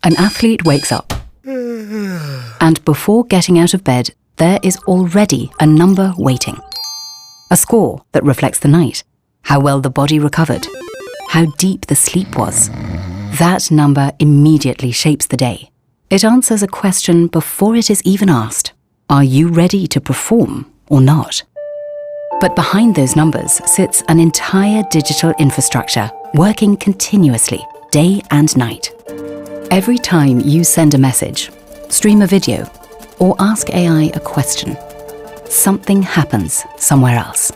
An athlete wakes up, and before getting out of bed, there is already a number waiting. A score that reflects the night, how well the body recovered, how deep the sleep was. That number immediately shapes the day. It answers a question before it is even asked. Are you ready to perform or not? But behind those numbers sits an entire digital infrastructure working continuously, day and night. Every time you send a message, stream a video, or ask AI a question, something happens somewhere else.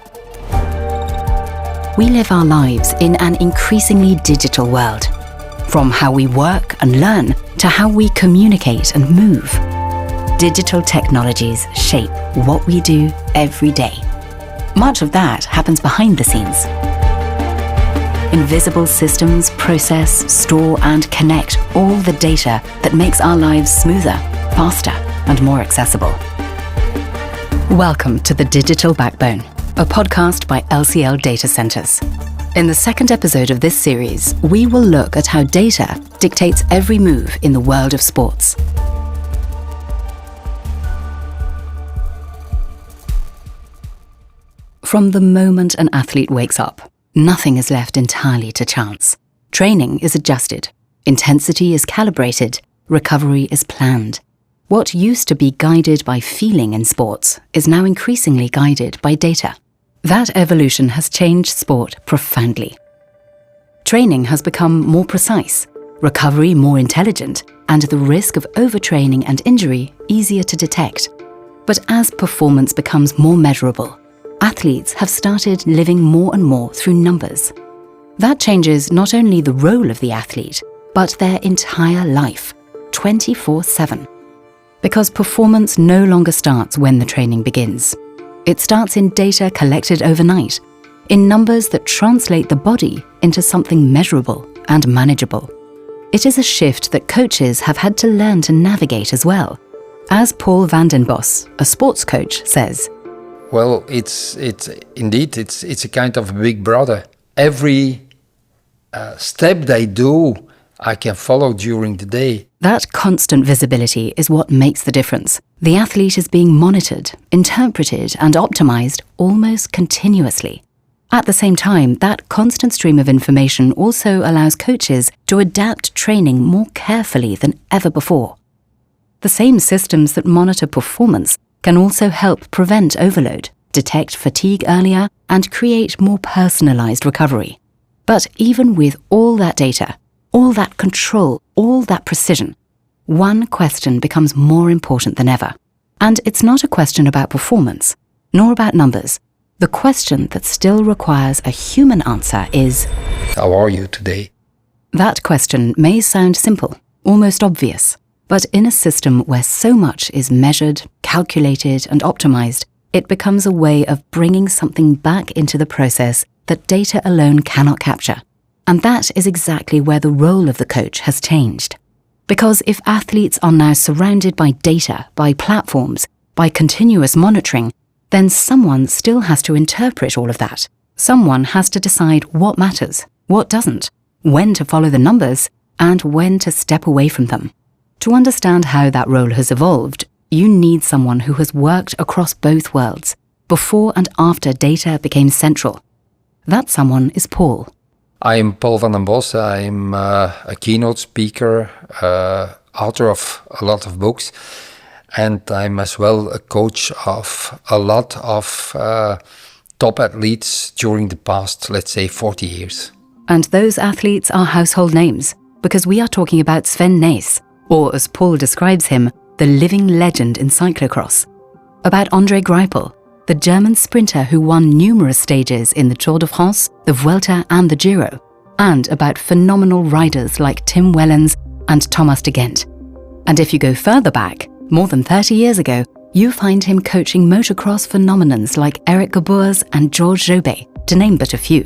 We live our lives in an increasingly digital world. From how we work and learn to how we communicate and move. Digital technologies shape what we do every day. Much of that happens behind the scenes. Invisible systems process, store, and connect all the data that makes our lives smoother, faster, and more accessible. Welcome to The Digital Backbone, a podcast by LCL Data Centers. In the second episode of this series, we will look at how data dictates every move in the world of sports. From the moment an athlete wakes up, nothing is left entirely to chance. Training is adjusted, intensity is calibrated, recovery is planned. What used to be guided by feeling in sports is now increasingly guided by data. That evolution has changed sport profoundly. Training has become more precise, recovery more intelligent, and the risk of overtraining and injury easier to detect. But as performance becomes more measurable, athletes have started living more and more through numbers. That changes not only the role of the athlete, but their entire life, 24/7. Because performance no longer starts when the training begins. It starts in data collected overnight, in numbers that translate the body into something measurable and manageable. It is a shift that coaches have had to learn to navigate as well. As Paul Van Den Bosch, a sports coach, says, well, it's a kind of a big brother. Every step they do, I can follow during the day. That constant visibility is what makes the difference. The athlete is being monitored, interpreted, and optimized almost continuously. At the same time, that constant stream of information also allows coaches to adapt training more carefully than ever before. The same systems that monitor performance can also help prevent overload, detect fatigue earlier, and create more personalized recovery. But even with all that data, all that control, all that precision, one question becomes more important than ever. And it's not a question about performance, nor about numbers. The question that still requires a human answer is, how are you today? That question may sound simple, almost obvious, but in a system where so much is measured, calculated, and optimized, it becomes a way of bringing something back into the process that data alone cannot capture. And that is exactly where the role of the coach has changed. Because if athletes are now surrounded by data, by platforms, by continuous monitoring, then someone still has to interpret all of that. Someone has to decide what matters, what doesn't, when to follow the numbers, and when to step away from them. To understand how that role has evolved, you need someone who has worked across both worlds, before and after data became central. That someone is Paul. I'm Paul Van Den Bosch. I'm a keynote speaker, author of a lot of books, and I'm as well a coach of a lot of top athletes during the past, let's say, 40 years. And those athletes are household names, because we are talking about Sven Nys, or as Paul describes him, the living legend in cyclocross. About André Greipel, the German sprinter who won numerous stages in the Tour de France, the Vuelta and the Giro, and about phenomenal riders like Tim Wellens and Thomas de Gent. And if you go further back, more than 30 years ago, you find him coaching motocross phenomenons like Eric Gabors and Georges Jobet, to name but a few.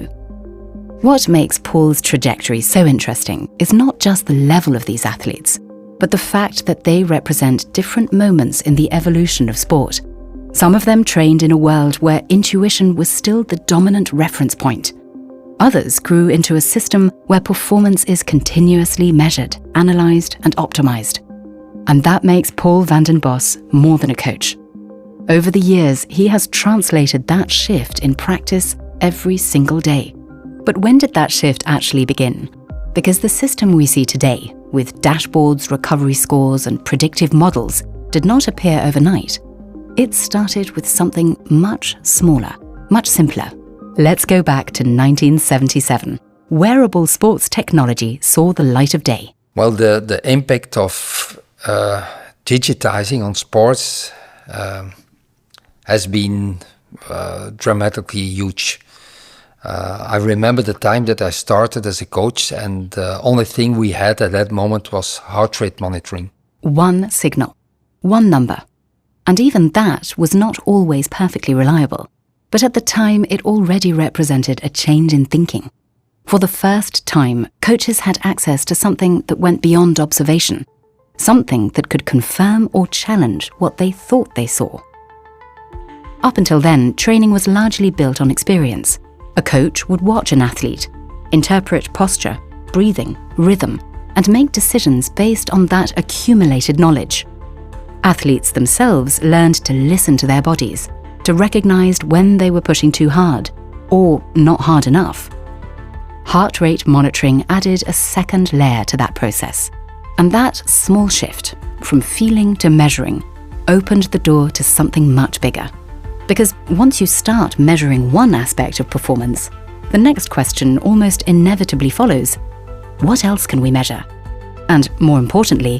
What makes Paul's trajectory so interesting is not just the level of these athletes, but the fact that they represent different moments in the evolution of sport. Some of them trained in a world where intuition was still the dominant reference point. Others grew into a system where performance is continuously measured, analysed and optimised. And that makes Paul Van Den Bosch more than a coach. Over the years, he has translated that shift in practice every single day. But when did that shift actually begin? Because the system we see today, with dashboards, recovery scores and predictive models, did not appear overnight. It started with something much smaller, much simpler. Let's go back to 1977. Wearable sports technology saw the light of day. Well, the impact of digitizing on sports has been dramatically huge. I remember the time that I started as a coach, and the only thing we had at that moment was heart rate monitoring. One signal, one number. And even that was not always perfectly reliable. But at the time, it already represented a change in thinking. For the first time, coaches had access to something that went beyond observation, something that could confirm or challenge what they thought they saw. Up until then, training was largely built on experience. A coach would watch an athlete, interpret posture, breathing, rhythm, and make decisions based on that accumulated knowledge. Athletes themselves learned to listen to their bodies, to recognize when they were pushing too hard or not hard enough. Heart rate monitoring added a second layer to that process. And that small shift, from feeling to measuring, opened the door to something much bigger. Because once you start measuring one aspect of performance, the next question almost inevitably follows: what else can we measure? And more importantly,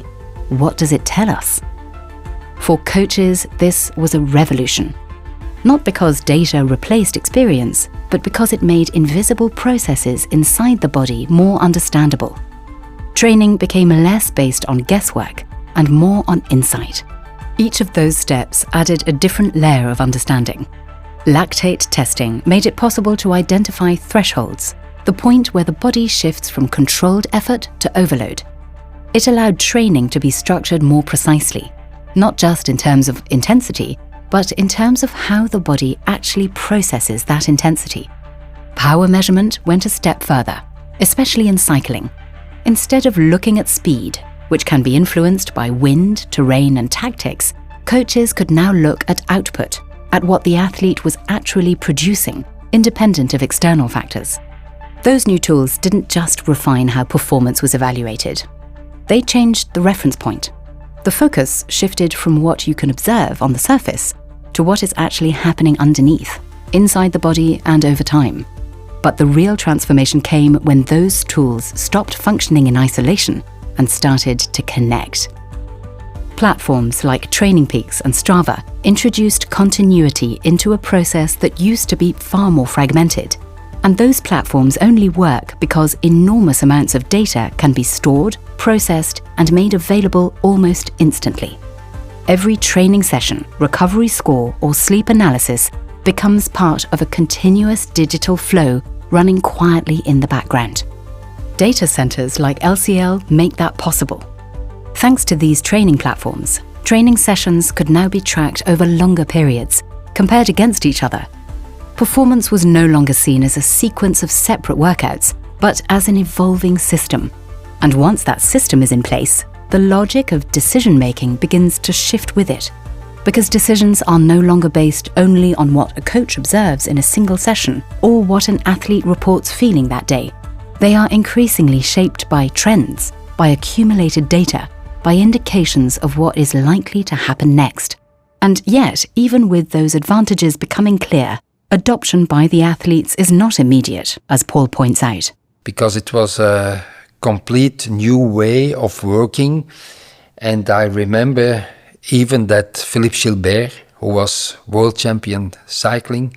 what does it tell us? For coaches, this was a revolution. Not because data replaced experience, but because it made invisible processes inside the body more understandable. Training became less based on guesswork and more on insight. Each of those steps added a different layer of understanding. Lactate testing made it possible to identify thresholds, the point where the body shifts from controlled effort to overload. It allowed training to be structured more precisely, not just in terms of intensity, but in terms of how the body actually processes that intensity. Power measurement went a step further, especially in cycling. Instead of looking at speed, which can be influenced by wind, terrain, and tactics, coaches could now look at output, at what the athlete was actually producing, independent of external factors. Those new tools didn't just refine how performance was evaluated. They changed the reference point. The focus shifted from what you can observe on the surface to what is actually happening underneath, inside the body and over time. But the real transformation came when those tools stopped functioning in isolation and started to connect. Platforms like Training Peaks and Strava introduced continuity into a process that used to be far more fragmented. And those platforms only work because enormous amounts of data can be stored, processed, and made available almost instantly. Every training session, recovery score, or sleep analysis becomes part of a continuous digital flow running quietly in the background. Data centers like LCL make that possible. Thanks to these training platforms, training sessions could now be tracked over longer periods, compared against each other. Performance was no longer seen as a sequence of separate workouts, but as an evolving system. And once that system is in place, the logic of decision-making begins to shift with it, because decisions are no longer based only on what a coach observes in a single session or what an athlete reports feeling that day. They are increasingly shaped by trends, by accumulated data, by indications of what is likely to happen next. And yet, even with those advantages becoming clear, adoption by the athletes is not immediate, as Paul points out. Because it was a complete new way of working. And I remember even that Philippe Gilbert, who was world champion cycling,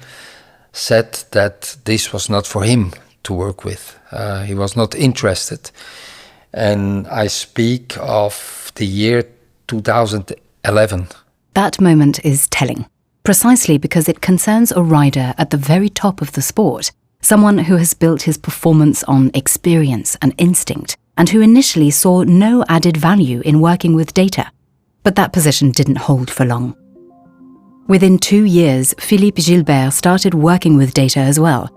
said that this was not for him to work with. He was not interested. And I speak of the year 2011. That moment is telling, precisely because it concerns a rider at the very top of the sport, someone who has built his performance on experience and instinct, and who initially saw no added value in working with data. But that position didn't hold for long. Within 2 years, Philippe Gilbert started working with data as well.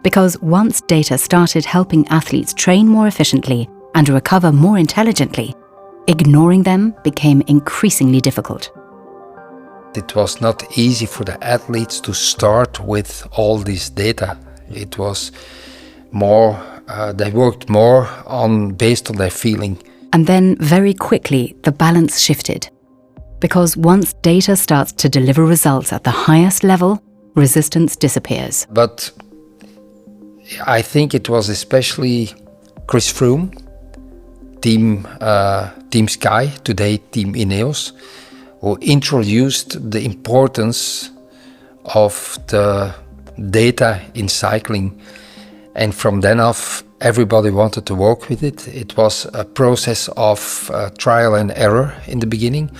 Because once data started helping athletes train more efficiently and recover more intelligently, ignoring them became increasingly difficult. It was not easy for the athletes to start with all this data. It was more, they worked more based on their feeling. And then very quickly, the balance shifted. Because once data starts to deliver results at the highest level, resistance disappears. But I think it was especially Chris Froome, Team Sky, today Team Ineos, who introduced the importance of the data in cycling. And from then off, everybody wanted to work with it. It was a process of trial and error in the beginning.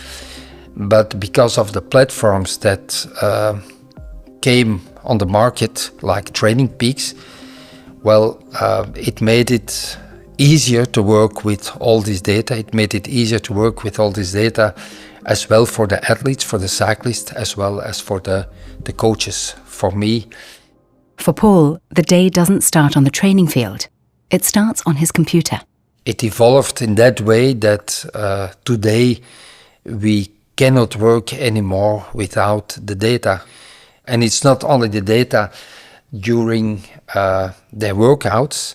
But because of the platforms that came on the market, like Training Peaks, well, it made it easier to work with all this data. It made it easier to work with all this data as well for the athletes, for the cyclists, as well as for the coaches, for me. For Paul, the day doesn't start on the training field. It starts on his computer. It evolved in that way that today we cannot work anymore without the data. And it's not only the data during their workouts,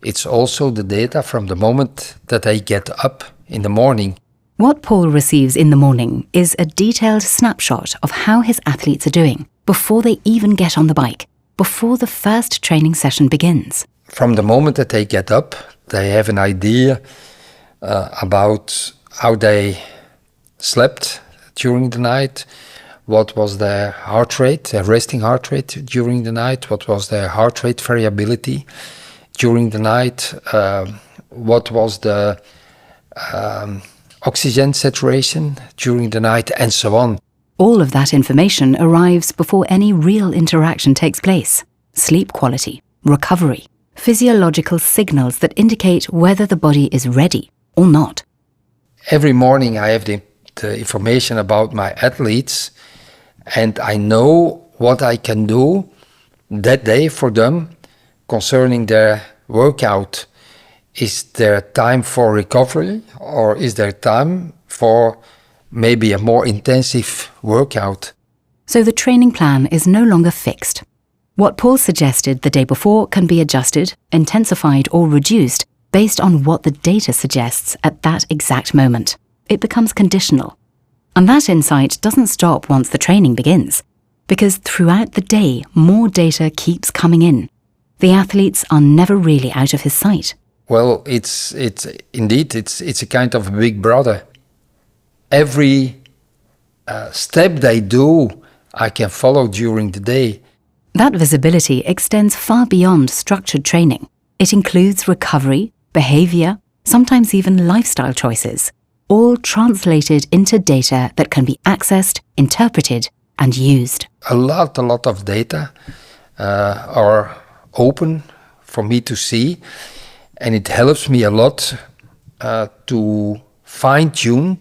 it's also the data from the moment that they get up in the morning. What Paul receives in the morning is a detailed snapshot of how his athletes are doing before they even get on the bike, before the first training session begins. From the moment that they get up, they have an idea about how they slept during the night, what was their heart rate, their resting heart rate during the night, what was their heart rate variability during the night, what was the oxygen saturation during the night, and so on. All of that information arrives before any real interaction takes place. Sleep quality, recovery, physiological signals that indicate whether the body is ready or not. Every morning I have the information about my athletes, and I know what I can do that day for them concerning their workout. Is there time for recovery, or is there time for maybe a more intensive workout? So the training plan is no longer fixed. What Paul suggested the day before can be adjusted, intensified or reduced based on what the data suggests at that exact moment. It becomes conditional. And that insight doesn't stop once the training begins, because throughout the day, more data keeps coming in. The athletes are never really out of his sight. Well, it's indeed a kind of a big brother. Every step they do, I can follow during the day. That visibility extends far beyond structured training. It includes recovery, behavior, sometimes even lifestyle choices, all translated into data that can be accessed, interpreted, and used. A lot of data are open for me to see, and it helps me a lot to fine-tune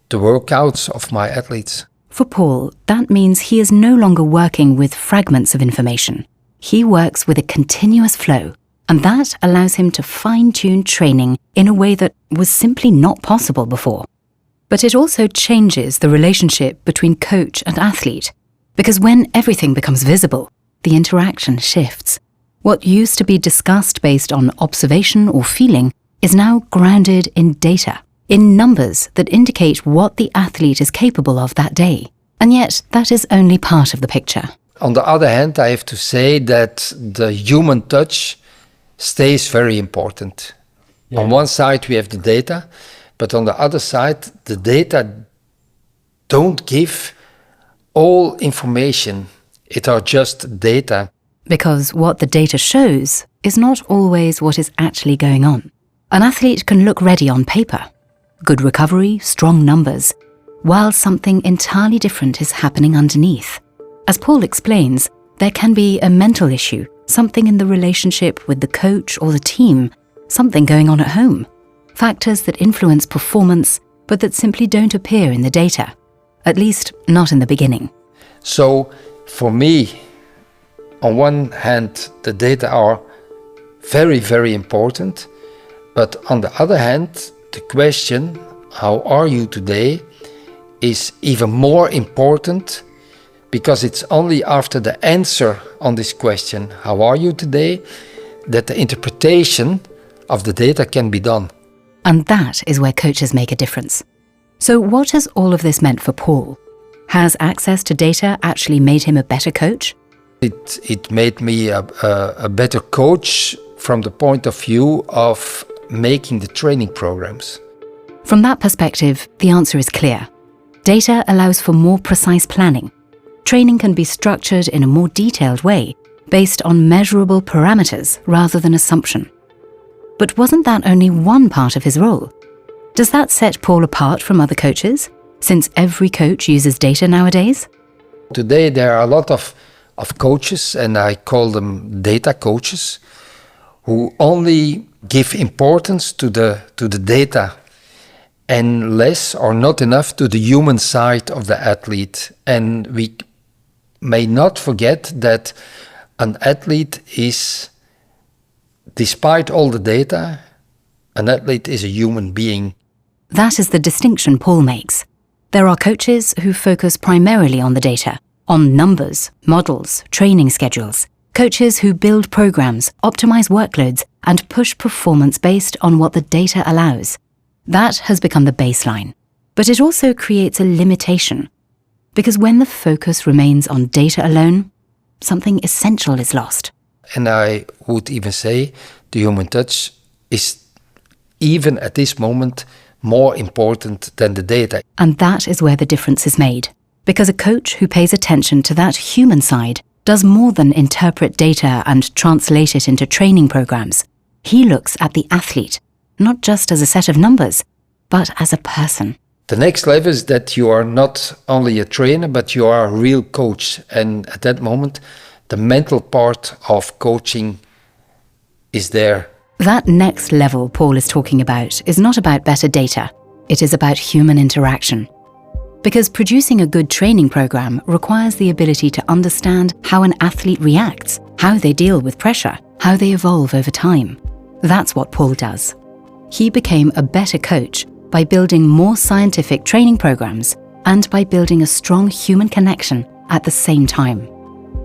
the workouts of my athletes. For Paul, that means he is no longer working with fragments of information. He works with a continuous flow, and that allows him to fine-tune training in a way that was simply not possible before. But it also changes the relationship between coach and athlete, because when everything becomes visible, the interaction shifts. What used to be discussed based on observation or feeling is now grounded in data, in numbers that indicate what the athlete is capable of that day. And yet, that is only part of the picture. On the other hand, I have to say that the human touch stays very important. Yeah. On one side, we have the data, but on the other side, the data don't give all information. It are just data. Because what the data shows is not always what is actually going on. An athlete can look ready on paper. Good recovery, strong numbers, while something entirely different is happening underneath. As Paul explains, there can be a mental issue, something in the relationship with the coach or the team, something going on at home. Factors that influence performance, but that simply don't appear in the data, at least not in the beginning. So, for me, on one hand, the data are very, very important, but on the other hand, the question, how are you today, is even more important, because it's only after the answer on this question, how are you today, that the interpretation of the data can be done. And that is where coaches make a difference. So what has all of this meant for Paul? Has access to data actually made him a better coach? It made me a better coach from the point of view of making the training programs. From that perspective, the answer is clear. Data allows for more precise planning. Training can be structured in a more detailed way, based on measurable parameters rather than assumption. But wasn't that only one part of his role? Does that set Paul apart from other coaches, since every coach uses data nowadays? Today there are a lot of coaches, and I call them data coaches, who only give importance to the data and less or not enough to the human side of the athlete. And we may not forget that an athlete is, despite all the data, an athlete is a human being. That is the distinction Paul makes. There are coaches who focus primarily on the data, on numbers, models, training schedules. Coaches who build programs, optimize workloads, and push performance based on what the data allows. That has become the baseline. But it also creates a limitation. Because when the focus remains on data alone, something essential is lost. And I would even say the human touch is, even at this moment, more important than the data. And that is where the difference is made. Because a coach who pays attention to that human side does more than interpret data and translate it into training programs. He looks at the athlete, not just as a set of numbers, but as a person. The next level is that you are not only a trainer, but you are a real coach. And at that moment, the mental part of coaching is there. That next level Paul is talking about is not about better data. It is about human interaction. Because producing a good training program requires the ability to understand how an athlete reacts, how they deal with pressure, how they evolve over time. That's what Paul does. He became a better coach by building more scientific training programs and by building a strong human connection at the same time.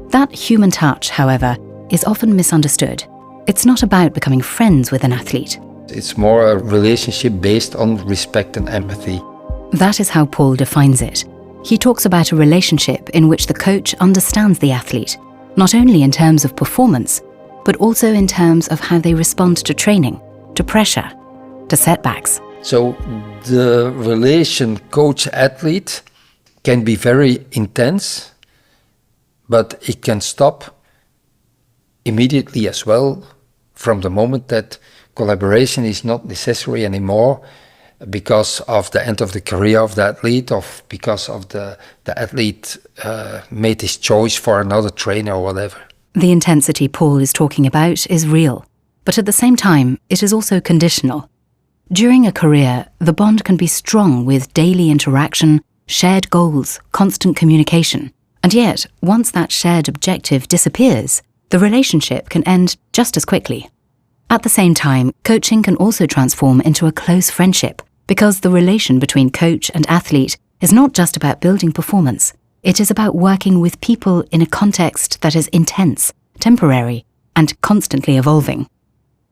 That human touch, however, is often misunderstood. It's not about becoming friends with an athlete. It's more a relationship based on respect and empathy. That is how Paul defines it. He talks about a relationship in which the coach understands the athlete, not only in terms of performance, but also in terms of how they respond to training, to pressure, to setbacks. So the relation coach-athlete can be very intense, but it can stop immediately as well from the moment that collaboration is not necessary anymore because of the end of the career of the athlete, or because of the athlete made his choice for another trainer or whatever. The intensity Paul is talking about is real, but at the same time, it is also conditional. During a career, the bond can be strong with daily interaction, shared goals, constant communication. And yet, once that shared objective disappears, the relationship can end just as quickly. At the same time, coaching can also transform into a close friendship, because the relation between coach and athlete is not just about building performance. It is about working with people in a context that is intense, temporary, and constantly evolving.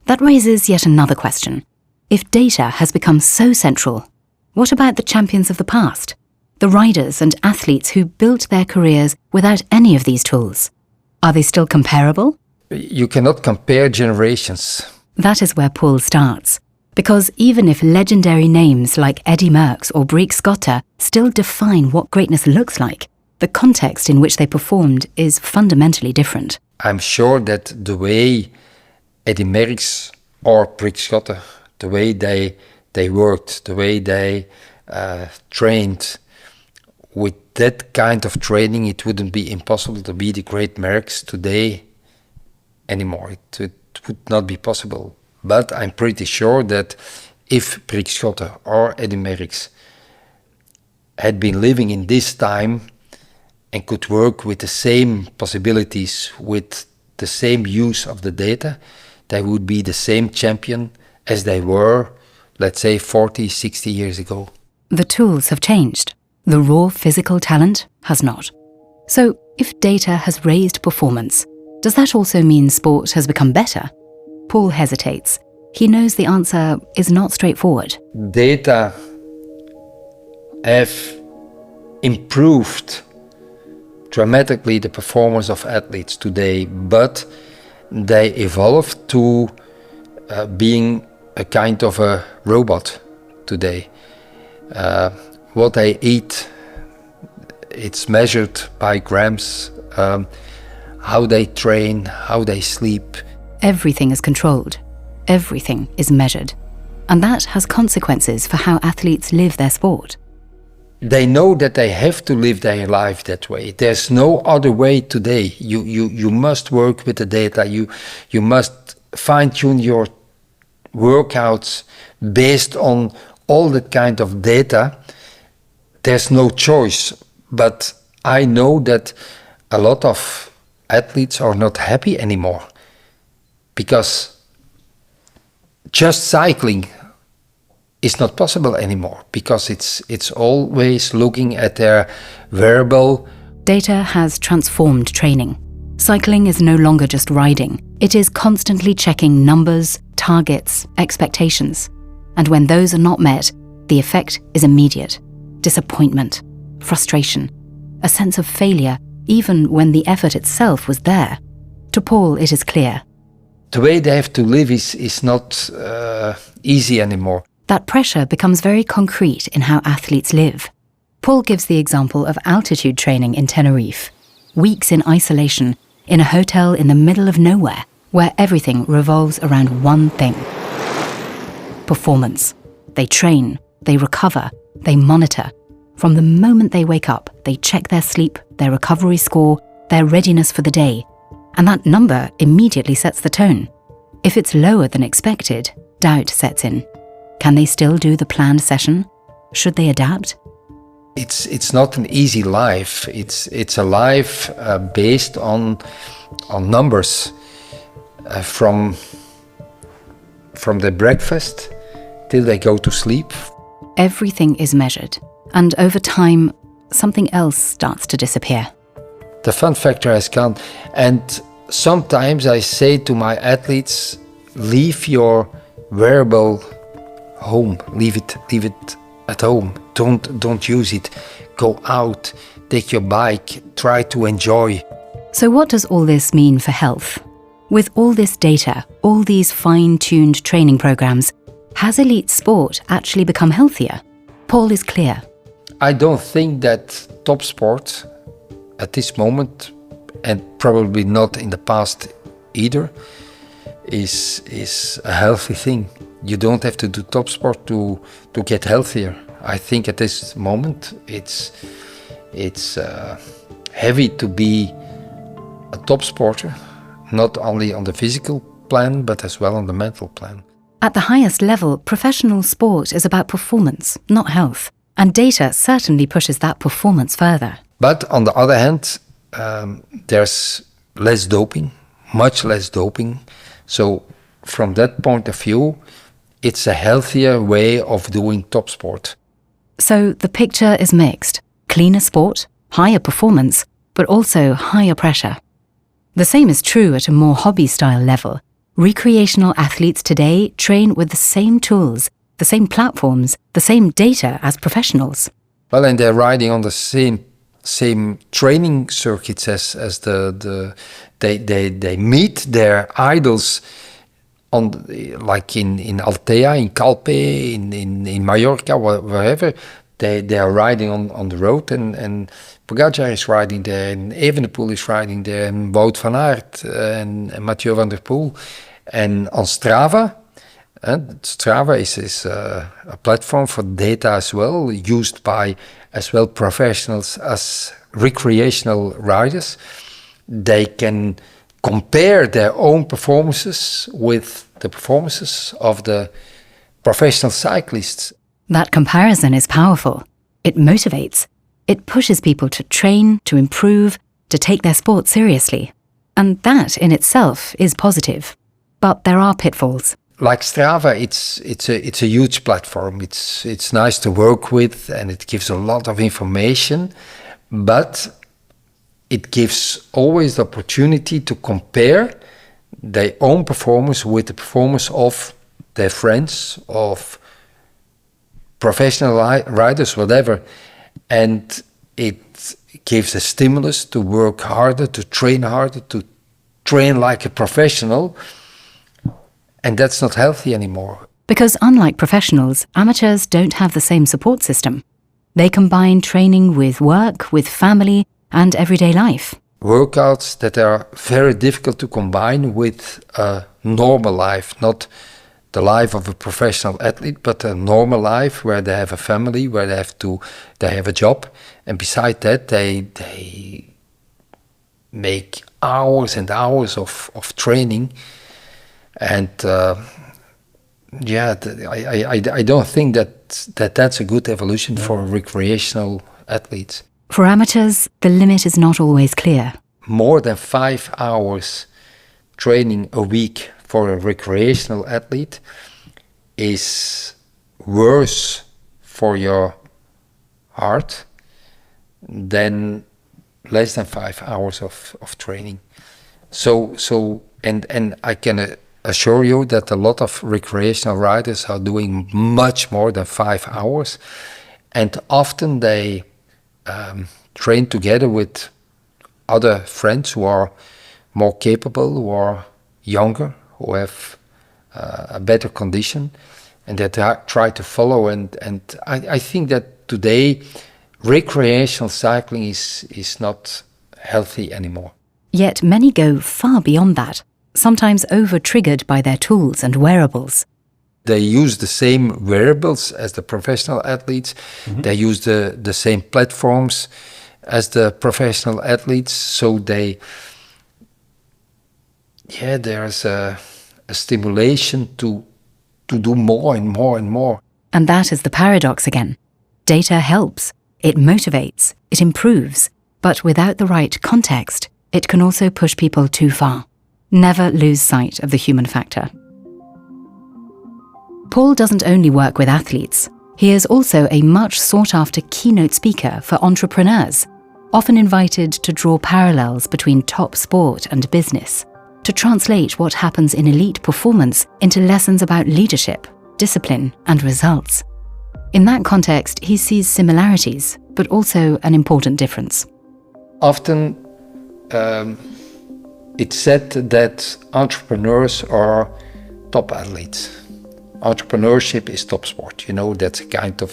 That raises yet another question. If data has become so central, what about the champions of the past? The riders and athletes who built their careers without any of these tools? Are they still comparable? You cannot compare generations. That is where Paul starts. Because even if legendary names like Eddy Merckx or Brik Schotter still define what greatness looks like, the context in which they performed is fundamentally different. I'm sure that the way Eddy Merckx or Brik Schotter, the way they worked, the way they trained, with that kind of training, it wouldn't be impossible to be the great Merckx today anymore. It would not be possible. But I'm pretty sure that if Brik Schotter or Eddy Merckx had been living in this time, and could work with the same possibilities, with the same use of the data, they would be the same champion as they were, let's say, 40, 60 years ago. The tools have changed. The raw physical talent has not. So, if data has raised performance, does that also mean sport has become better? Paul hesitates. He knows the answer is not straightforward. Data have improved dramatically the performance of athletes today, but they evolved to being a kind of a robot today. What they eat, it's measured by grams, how they train, how they sleep. Everything is controlled. Everything is measured. And that has consequences for how athletes live their sport. They know that they have to live their life that way. There's no other way today. You must work with the data. You must fine-tune your workouts based on all that kind of data. There's no choice. But I know that a lot of athletes are not happy anymore because just cycling is not possible anymore, because it's always looking at their wearable. Data has transformed training. Cycling is no longer just riding. It is constantly checking numbers, targets, expectations. And when those are not met, the effect is immediate. Disappointment, frustration, a sense of failure, even when the effort itself was there. To Paul, it is clear. The way they have to live is not easy anymore. That pressure becomes very concrete in how athletes live. Paul gives the example of altitude training in Tenerife. Weeks in isolation, in a hotel in the middle of nowhere, where everything revolves around one thing: performance. They train, they recover, they monitor. From the moment they wake up, they check their sleep, their recovery score, their readiness for the day. And that number immediately sets the tone. If it's lower than expected, doubt sets in. Can they still do the planned session? Should they adapt? It's not an easy life. It's a life based on numbers, from the breakfast till they go to sleep. Everything is measured, and over time, something else starts to disappear. The fun factor has gone, and sometimes I say to my athletes, leave your wearable home, leave it at home. Don't use it. Go out, take your bike, try to enjoy. So what does all this mean for health? With all this data, all these fine-tuned training programs, has elite sport actually become healthier? Paul is clear. I don't think that top sport at this moment, and probably not in the past either, is a healthy thing. You don't have to do top sport to get healthier. I think at this moment it's heavy to be a top sporter, not only on the physical plan but as well on the mental plan. At the highest level, professional sport is about performance, not health. And data certainly pushes that performance further. But on the other hand, there's less doping, much less doping. So from that point of view, it's a healthier way of doing top sport. So the picture is mixed. Cleaner sport, higher performance, but also higher pressure. The same is true at a more hobby-style level. Recreational athletes today train with the same tools, the same platforms, the same data as professionals. Well, and they're riding on the same training circuits as they meet their idols on, like in Altea, in Calpe, in Mallorca, wherever. They are riding on the road, and Pogacar is riding there, and Evenepoel is riding there, and Wout van Aert and Mathieu van der Poel. And on Strava, Strava is a platform for data as well, used by as well professionals as recreational riders. They can compare their own performances with the performances of the professional cyclists. That comparison is powerful. It motivates. It pushes people to train, to improve, to take their sport seriously. And that in itself is positive. But there are pitfalls. Like Strava, it's a huge platform. It's nice to work with, and it gives a lot of information, but it gives always the opportunity to compare their own performance with the performance of their friends, of professional riders, whatever. And it gives a stimulus to work harder, to train like a professional. And that's not healthy anymore. Because unlike professionals, amateurs don't have the same support system. They combine training with work, with family, and everyday life. Workouts that are very difficult to combine with a normal life, not the life of a professional athlete, but a normal life where they have a family, where they have a job, and beside that they make hours and hours of training, and I don't think that's a good evolution for recreational athletes. For amateurs, the limit is not always clear. More than 5 hours training a week for a recreational athlete is worse for your heart than less than 5 hours of training. And I can assure you that a lot of recreational riders are doing much more than 5 hours, and often they train together with other friends who are more capable, who are younger, who have a better condition, and that try to follow. And I think that today recreational cycling is not healthy anymore. Yet many go far beyond that, sometimes over-triggered by their tools and wearables. They use the same wearables as the professional athletes. Mm-hmm. They use the same platforms as the professional athletes. So there's a stimulation to do more and more and more. And that is the paradox again. Data helps, it motivates, it improves, but without the right context, it can also push people too far. Never lose sight of the human factor. Paul doesn't only work with athletes. He is also a much sought-after keynote speaker for entrepreneurs, often invited to draw parallels between top sport and business, to translate what happens in elite performance into lessons about leadership, discipline, and results. In that context, he sees similarities, but also an important difference. Often, it's said that entrepreneurs are top athletes. Entrepreneurship is top sport,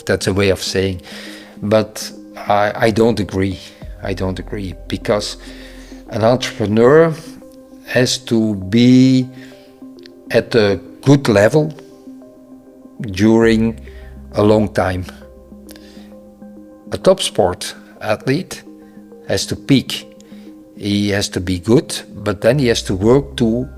that's a way of saying. But I don't agree. I don't agree, because an entrepreneur has to be at a good level during a long time. A top sport athlete has to peak. He has to be good, but then he has to work to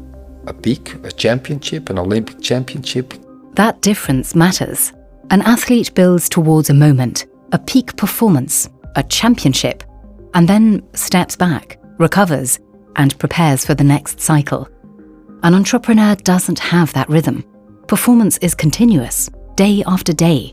a peak, a championship, an Olympic championship. That difference matters. An athlete builds towards a moment, a peak performance, a championship, and then steps back, recovers, and prepares for the next cycle. An entrepreneur doesn't have that rhythm. Performance is continuous, day after day.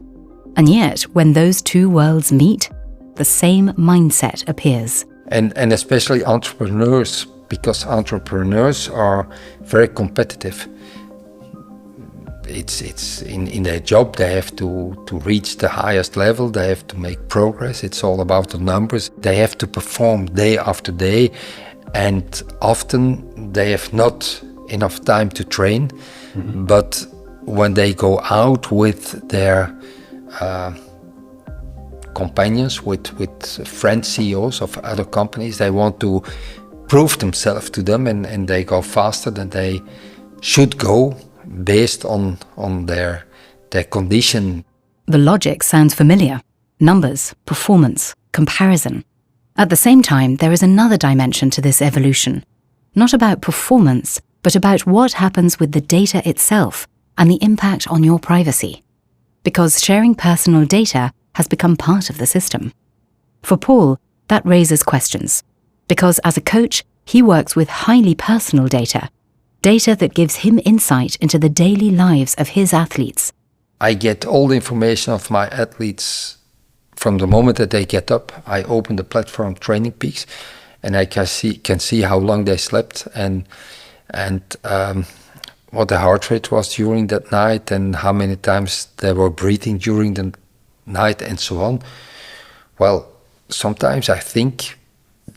And yet, when those two worlds meet, the same mindset appears. And especially entrepreneurs, because entrepreneurs are very competitive. It's in their job, they have to reach the highest level, they have to make progress, it's all about the numbers. They have to perform day after day, and often they have not enough time to train. Mm-hmm. But when they go out with their companions, with friend CEOs of other companies, they want to prove themselves to them, and they go faster than they should go based on their condition. The logic sounds familiar. Numbers, performance, comparison. At the same time, there is another dimension to this evolution. Not about performance, but about what happens with the data itself and the impact on your privacy. Because sharing personal data has become part of the system. For Paul, that raises questions, because as a coach, he works with highly personal data that gives him insight into the daily lives of his athletes. I get all the information of my athletes from the moment that they get up. I open the platform Training Peaks, and I can see how long they slept and what the heart rate was during that night and how many times they were breathing during the night and so on. Well, sometimes I think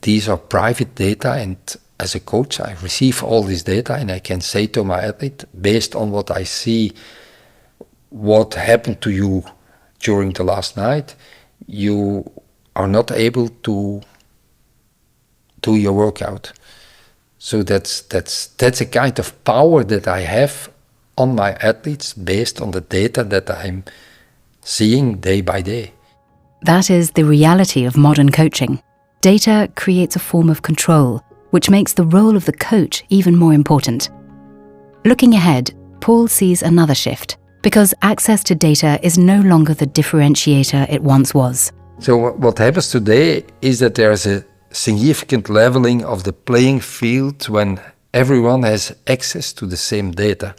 these are private data, and as a coach I receive all this data and I can say to my athlete, based on what I see, what happened to you during the last night, you are not able to do your workout. So that's a kind of power that I have on my athletes based on the data that I'm seeing day by day. That is the reality of modern coaching. Data creates a form of control, which makes the role of the coach even more important. Looking ahead, Paul sees another shift, because access to data is no longer the differentiator it once was. So what happens today is that there's a significant leveling of the playing field when everyone has access to the same data.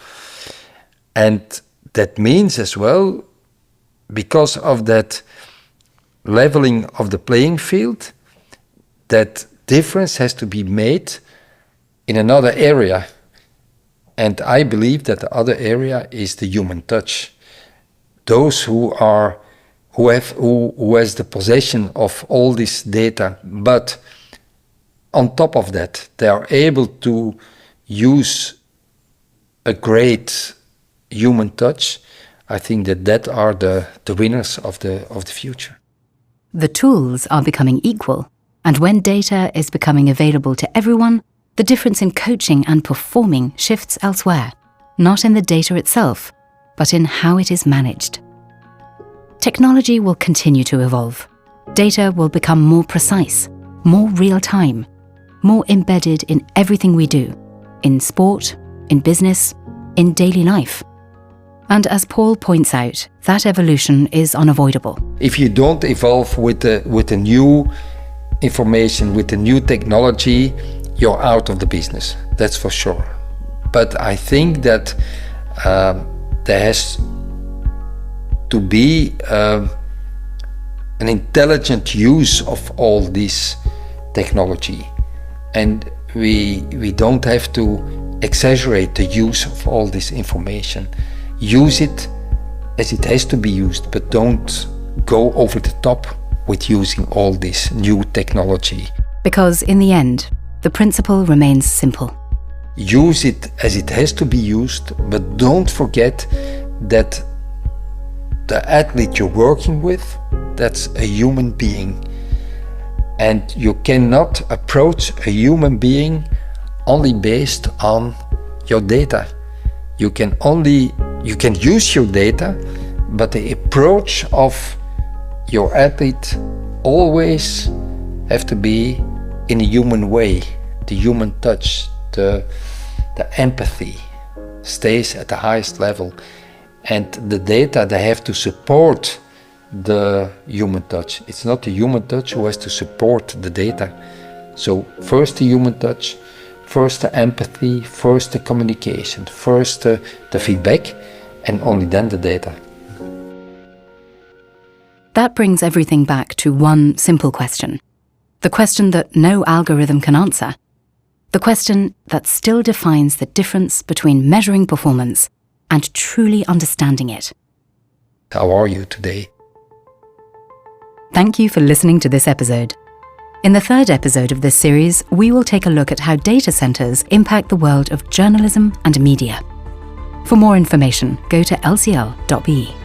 And that means as well, because of that leveling of the playing field, that difference has to be made in another area. And I believe that the other area is the human touch. Those who has the possession of all this data, but on top of that, they are able to use a great human touch. I think that are the winners of the future. The tools are becoming equal, and when data is becoming available to everyone, the difference in coaching and performing shifts elsewhere, not in the data itself, but in how it is managed. Technology will continue to evolve. Data will become more precise, more real-time, more embedded in everything we do, in sport, in business, in daily life. And as Paul points out, that evolution is unavoidable. If you don't evolve with the new information, with the new technology, you're out of the business, that's for sure. But I think that there has to be an intelligent use of all this technology. And we don't have to exaggerate the use of all this information. Use it as it has to be used, but don't go over the top with using all this new technology. Because in the end, the principle remains simple. Use it as it has to be used, but don't forget that the athlete you're working with, that's a human being. And you cannot approach a human being only based on your data. You can use your data, but the approach of your athlete always have to be in a human way. The human touch, the empathy stays at the highest level. And the data, they have to support the human touch. It's not the human touch who has to support the data. So first the human touch, first the empathy, first the communication, first the feedback, and only then the data. That brings everything back to one simple question. The question that no algorithm can answer. The question that still defines the difference between measuring performance and truly understanding it. How are you today? Thank you for listening to this episode. In the third episode of this series, we will take a look at how data centers impact the world of journalism and media. For more information, go to lcl.be.